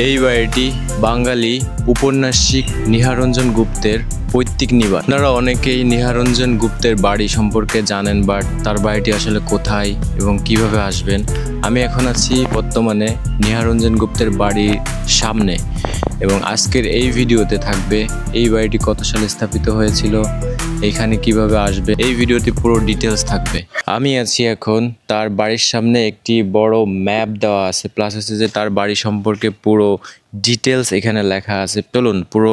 এই বাড়িটি বাঙালি উপন্যাসিক নিহারঞ্জন গুপ্তের পৈতৃক নিবাস। আপনারা অনেকেই নিহারঞ্জন গুপ্তের বাড়ি সম্পর্কে জানেন, বাট তার বাড়িটি আসলে কোথায় এবং কিভাবে আসবেন। আমি এখন আছি বর্তমানে নিহারঞ্জন গুপ্তের বাড়ির সামনে, এবং আজকের এই ভিডিওতে থাকবে এই বাড়িটি কত সালে স্থাপিত হয়েছিল, এইখানে কিভাবে আসবে, এই ভিডিওতে পুরো ডিটেলস থাকবে। আমি আছি এখন তার বাড়ির সামনে, একটি বড় ম্যাপ দেওয়া আছে, প্লাস হচ্ছে যে তার বাড়ি সম্পর্কে পুরো ডিটেলস এখানে লেখা আছে। চলুন পুরো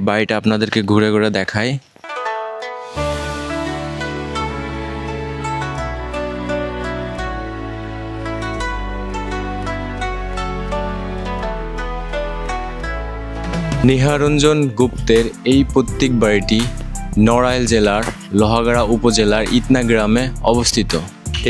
বাড়িটা আপনাদেরকে ঘুরে ঘুরে দেখাই। নিহারঞ্জন গুপ্তের এই পৈতৃক বাড়িটি নড়াইল জেলার লোহাগাড়া উপজেলার ইতনা গ্রামে অবস্থিত।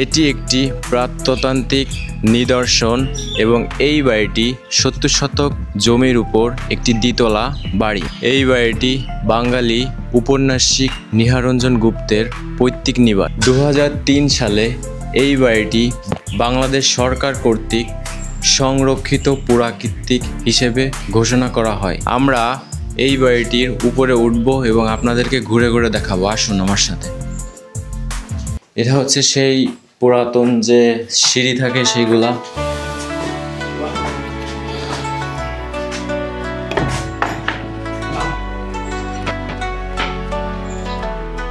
এটি একটি প্রত্নতান্ত্রিক নিদর্শন এবং এই বাড়িটি 70 শতক জমির উপর একটি দ্বিতলা বাড়ি। এই বাড়িটি বাঙালি উপন্যাসিক নিহারঞ্জন গুপ্তের পৈতৃক নিবাস। 2003 সালে এই বাড়িটি বাংলাদেশ সরকার কর্তৃক সংরক্ষিত পুরাকীর্তি হিসেবে ঘোষণা করা হয়। আমরা এই বাড়িটির উপরে উঠব এবং আপনাদেরকে ঘুরে ঘুরে দেখাবো। আসুন আমার সাথে। এটা হচ্ছে সেই পুরাতন যে সিঁড়ি থাকে সেইগুলা।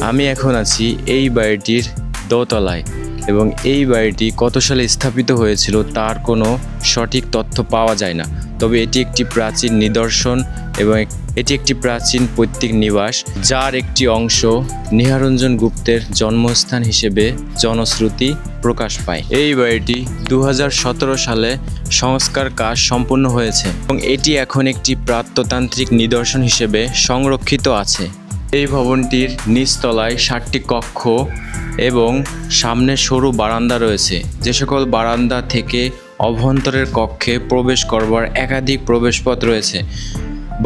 আমি এখন আছি এই বাড়িটির দোতলায়, এবং এই বাড়িটি কত সালে স্থাপিত হয়েছিল তার কোনো সঠিক তথ্য পাওয়া যায় না, তবে এটি একটি প্রাচীন নিদর্শন এবং এটি একটি প্রাচীন পৈতৃক নিবাস, যার একটি অংশ নিহারঞ্জন গুপ্তের জন্মস্থান হিসেবে জনশ্রুতি প্রকাশ পায়। এই বাড়িটি 2017 সালে সংস্কার কাজ সম্পন্ন হয়েছে এবং এটি এখন একটি প্রত্নতান্ত্রিক নিদর্শন হিসেবে সংরক্ষিত আছে। এই ভবনটির নিচতলায় 7টি কক্ষ এবং সামনে সরু বারান্দা রয়েছে, যে সকল বারান্দা থেকে অভ্যন্তরের কক্ষে প্রবেশ করবার একাধিক প্রবেশপথ রয়েছে।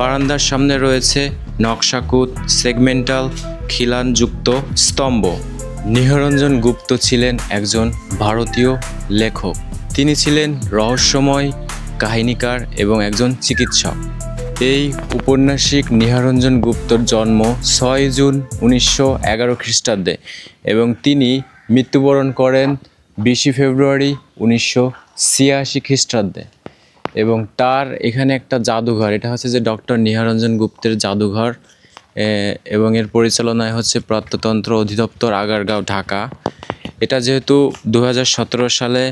বারান্দার সামনে রয়েছে নকশাকুত সেগমেন্টাল খিলানযুক্ত স্তম্ভ। নিহারঞ্জন গুপ্ত ছিলেন একজন ভারতীয় লেখক। তিনি ছিলেন রহস্যময় কাহিনীকার এবং একজন চিকিৎসক। এই উপন্যাসিক নিহারঞ্জন গুপ্তর জন্ম 6 জুন 1911 খ্রিস্টাব্দে এবং তিনি মৃত্যুবরণ করেন 20 ফেব্রুয়ারি 1986 খ্রিস্টাব্দে। এবং তার এখানে একটা জাদুঘর, এটা হচ্ছে যে ডক্টর নিহারঞ্জন গুপ্তের জাদুঘর, এবং এর পরিচালনায় হচ্ছে প্রত্নতন্ত্র অধিদপ্তর, আগারগাঁও, ঢাকা। এটা যেহেতু 2017 সালে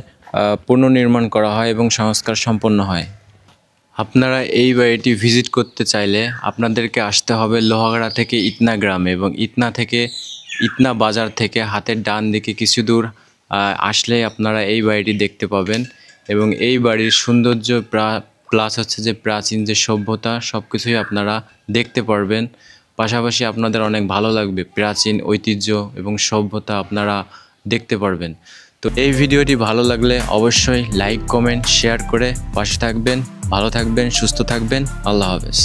পুনর্নির্মাণ করা হয় এবং সংস্কার সম্পন্ন হয়। আপনারা এই বাড়িটি ভিজিট করতে চাইলে আপনাদেরকে আসতে হবে লোহাগাড়া থেকে ইতনা গ্রামে, এবং ইতনা বাজার থেকে হাতের ডান দিকে কিছু দূর আসলে আপনারা এই বাড়িটি দেখতে পাবেন। এবং এই বাড়ির সৌন্দর্য প্লাস হচ্ছে যে প্রাচীন যে সভ্যতা, সব কিছুই আপনারা দেখতে পারবেন। পাশাপাশি আপনাদের অনেক ভালো লাগবে, প্রাচীন ঐতিহ্য এবং সভ্যতা আপনারা দেখতে পারবেন। তো এই ভিডিওটি ভালো লাগলে অবশ্যই লাইক, কমেন্ট, শেয়ার করে পাশে থাকবেন। ভালো থাকবেন, সুস্থ থাকবেন। আল্লাহ হাফেজ।